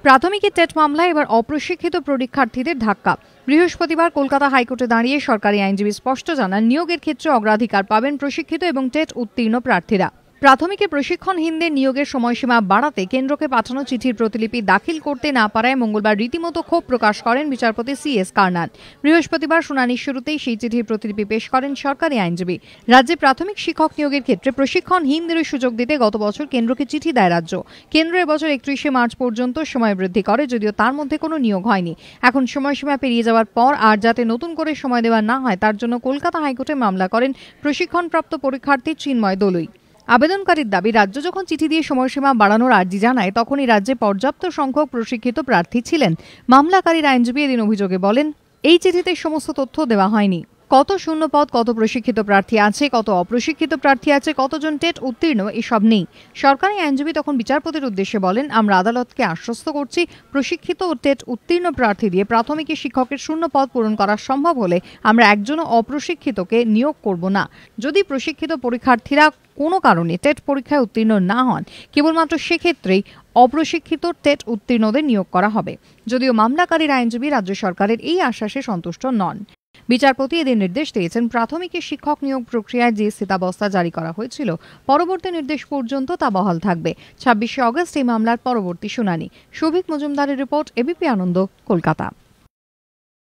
প্রাথমিকের TET মামলায় এবার অপ্রশিক্ষিত পরীক্ষার্থীদের ধাক্কা। বৃহস্পতিবার কলকাতা হাইকোর্টে দাঁড়িয়ে সরকারি আইনজীবী স্পষ্ট জানান, নিয়োগের ক্ষেত্রে অগ্রাধিকার পাবেন প্রশিক্ষিত এবং টেট উত্তীর্ণ প্রার্থীরা। প্রাথমিকে প্রশিক্ষণহীনদের নিয়োগের সময়সীমা বাড়াতে কেন্দ্রকে পাঠানো চিঠির প্রতিলিপি দাখিল করতে না পারায় মঙ্গলবার রীতিমতো ক্ষোভ প্রকাশ করেন বিচারপতি CS কার্নান। বৃহস্পতিবার শুনানির শুরুতেই সেই চিঠির প্রতিলিপি পেশ করেন সরকারি আইনজীবী। রাজ্যে প্রাথমিক শিক্ষক নিয়োগের ক্ষেত্রে প্রশিক্ষণহীনদের সুযোগ দিতে গত বছর কেন্দ্রকে চিঠি দেয় রাজ্য। কেন্দ্র এবছর 31শে মার্চ পর্যন্ত সময় বৃদ্ধি করে, যদিও তার মধ্যে কোনো নিয়োগ হয়নি। এখন সময়সীমা পেরিয়ে যাওয়ার পর আর যাতে নতুন করে সময় দেওয়া না হয় তার জন্য কলকাতা হাইকোর্টে মামলা করেন প্রশিক্ষণপ্রাপ্ত পরীক্ষার্থী চিন্ময় দলুই। আবেদনকারীর দাবি, রাজ্য যখন চিঠি দিয়ে সময়সীমা বাড়ানোর আর্জি জানায় তখনই রাজ্যে পর্যাপ্ত সংখ্যক প্রশিক্ষিত প্রার্থী ছিলেন। মামলাকারীর আইনজীবী এদিন অভিযোগে বলেন, এই চিঠিতে সমস্ত তথ্য দেওয়া হয়নি। কত শূন্য পদ, কত প্রশিক্ষিত প্রার্থী আছে, কত অপ্রশিক্ষিত প্রার্থী আছে, কতজন টেট উত্তীর্ণ, এসব নেই। সরকারি আইনজীবী তখন বিচারপতির উদ্দেশ্যে বলেন, আমরা আদালতকে আশ্বস্ত করছি, প্রশিক্ষিত ও টেট উত্তীর্ণ প্রার্থী দিয়ে প্রাথমিক শিক্ষকের শূন্য পদ পূরণ করা সম্ভব হলে আমরা একজনও অপ্রশিক্ষিতকে নিয়োগ করব না। যদি প্রশিক্ষিত পরীক্ষার্থীরা কোনো কারণে টেট পরীক্ষায় উত্তীর্ণ না হন, কেবলমাত্র সেক্ষেত্রেই অপ্রশিক্ষিত টেট উত্তীর্ণদের নিয়োগ করা হবে। যদিও মামলাকারীর আইনজীবী রাজ্য সরকারের এই আশ্বাসে সন্তুষ্ট নন। বিচারপতি এদের নির্দেশ দিয়েছেন, প্রাথমিকের শিক্ষক নিয়োগ প্রক্রিয়ায় যে স্থিতাবস্থা জারি করা হয়েছিল পরবর্তী নির্দেশ পর্যন্ত তা বহাল থাকবে। 26শে অগস্ট এই মামলার পরবর্তী শুনানি। সৌভিক মজুমদারের রিপোর্ট, ABP আনন্দ, কলকাতা।